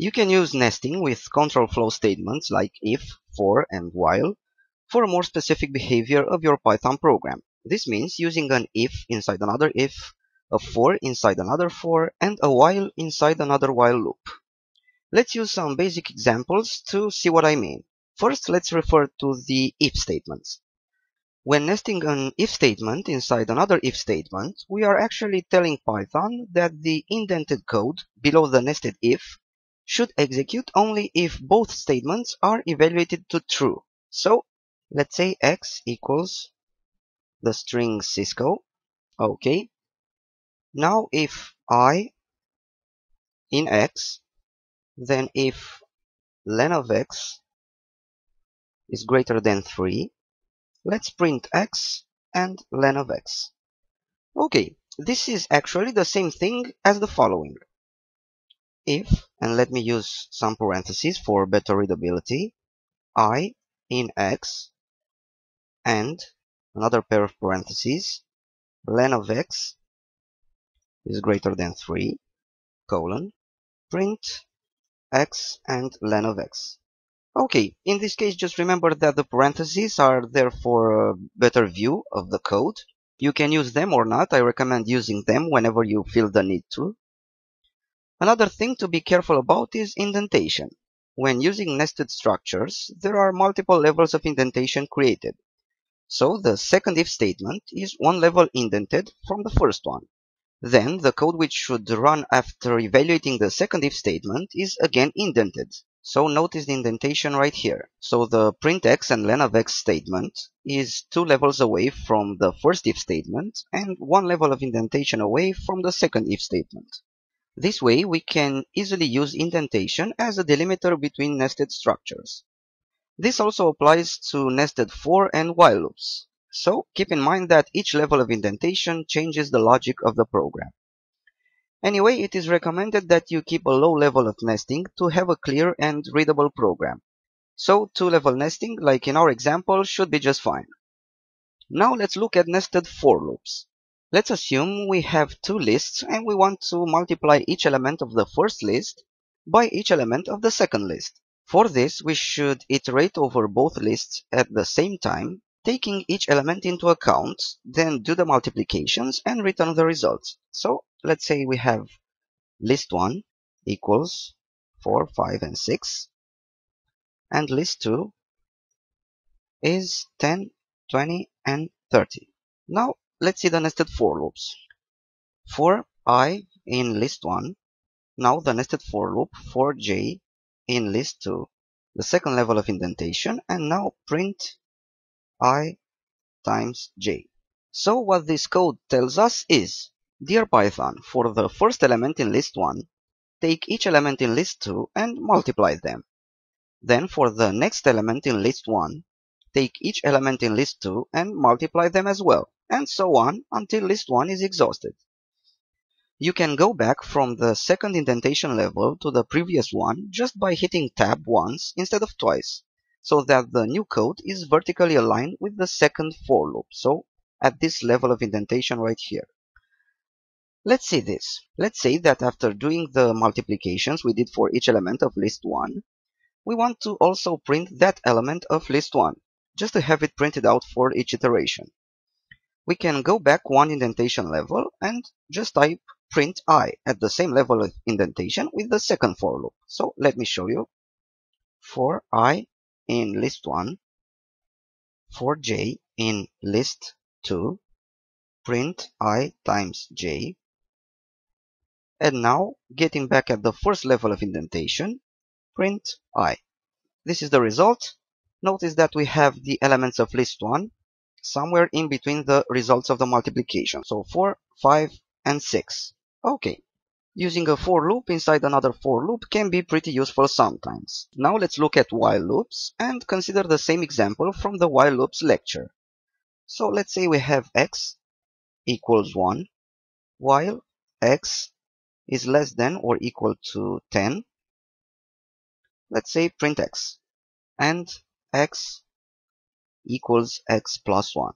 You can use nesting with control flow statements like if, for, and while for a more specific behavior of your Python program. This means using an if inside another if, a for inside another for, and a while inside another while loop. Let's use some basic examples to see what I mean. First, let's refer to the if statements. When nesting an if statement inside another if statement, we are actually telling Python that the indented code below the nested if should execute only if both statements are evaluated to true. So, let's say x equals the string Cisco. Okay. Now if I in x, then if len of x is greater than 3, let's print x and len of x. Okay, this is actually the same thing as the following. If, and let me use some parentheses for better readability, I in x and another pair of parentheses, len of x is greater than 3, colon, print x and len of x. Okay, in this case, just remember that the parentheses are there for a better view of the code. You can use them or not. I recommend using them whenever you feel the need to. Another thing to be careful about is indentation. When using nested structures, there are multiple levels of indentation created. So the second if statement is one level indented from the first one. Then the code which should run after evaluating the second if statement is again indented. So notice the indentation right here. So the print x and len of x statement is 2 levels away from the first if statement and 1 level of indentation away from the second if statement. This way, we can easily use indentation as a delimiter between nested structures. This also applies to nested for and while loops. So keep in mind that each level of indentation changes the logic of the program. Anyway, it is recommended that you keep a low level of nesting to have a clear and readable program. So 2-level nesting, like in our example, should be just fine. Now let's look at nested for loops. Let's assume we have 2 lists and we want to multiply each element of the first list by each element of the second list. For this, we should iterate over both lists at the same time, taking each element into account, then do the multiplications and return the results. So let's say we have list 1 equals 4, 5, and 6, and list 2 is 10, 20, and 30. Now let's see the nested for loops. For I in list 1, now the nested for loop for j in list 2, the second level of indentation, and now print I times j. So what this code tells us is, dear Python, for the first element in list 1, take each element in list 2 and multiply them. Then for the next element in list 1, take each element in list 2 and multiply them as well, and so on until list 1 is exhausted. You can go back from the second indentation level to the previous one just by hitting tab once instead of twice, so that the new code is vertically aligned with the second for loop, so at this level of indentation right here. Let's see this. Let's say that after doing the multiplications we did for each element of list 1, we want to also print that element of list 1, just to have it printed out for each iteration. We can go back one indentation level and just type print I at the same level of indentation with the second for loop. So let me show you. For I in list 1, for j in list 2, print I times j. And now, getting back at the first level of indentation, print I. This is the result. Notice that we have the elements of list 1 somewhere in between the results of the multiplication. So 4, 5, and 6. Okay. Using a for loop inside another for loop can be pretty useful sometimes. Now let's look at while loops and consider the same example from the while loops lecture. So let's say we have x equals 1 while x is less than or equal to 10. Let's say print x, and x equals x plus 1.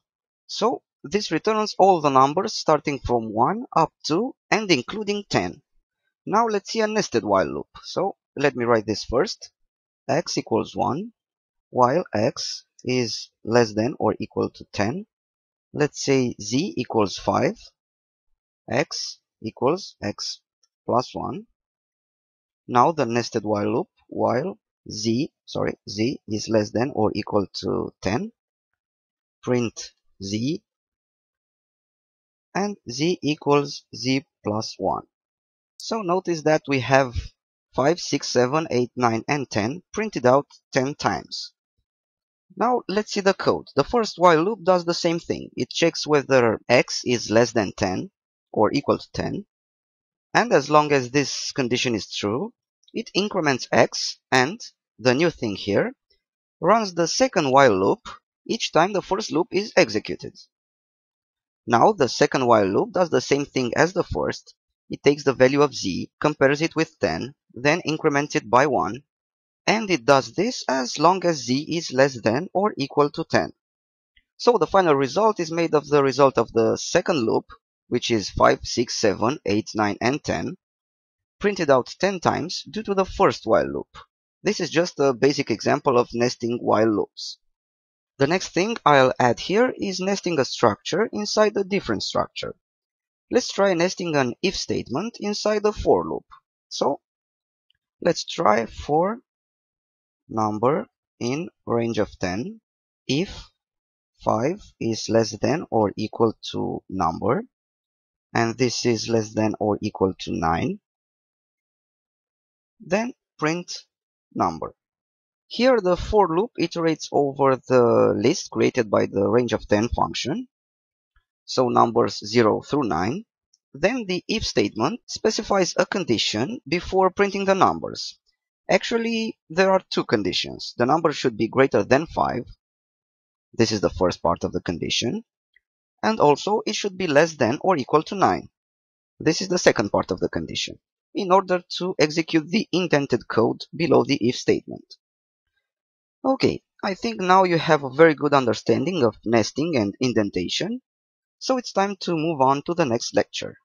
So this returns all the numbers starting from 1 up to and including 10. Now let's see a nested while loop. So let me write this first. X equals 1, while X is less than or equal to 10. Let's say Z equals 5, X equals X plus 1. Now the nested while loop, while Z is less than or equal to 10, print Z, and Z equals Z plus 1. So notice that we have 5, 6, 7, 8, 9, and 10 printed out 10 times. Now let's see the code. The first while loop does the same thing. It checks whether X is less than 10 or equal to 10. And as long as this condition is true, it increments X, and the new thing here, runs the second while loop each time the first loop is executed. Now the second while loop does the same thing as the first. It takes the value of Z, compares it with 10, then increments it by 1, and it does this as long as Z is less than or equal to 10. So the final result is made of the result of the second loop, which is 5, 6, 7, 8, 9, and 10, printed out 10 times due to the first while loop. This is just a basic example of nesting while loops. The next thing I'll add here is nesting a structure inside a different structure. Let's try nesting an if statement inside a for loop. So let's try for number in range of 10 if 5 is less than or equal to number, and this is less than or equal to 9, then print number. Here the for loop iterates over the list created by the range of 10 function, so numbers 0 through 9. Then the if statement specifies a condition before printing the numbers. Actually, there are two conditions. The number should be greater than 5. This is the first part of the condition. And also it should be less than or equal to 9. This is the second part of the condition, in order to execute the indented code below the if statement. Okay, I think now you have a very good understanding of nesting and indentation, so it's time to move on to the next lecture.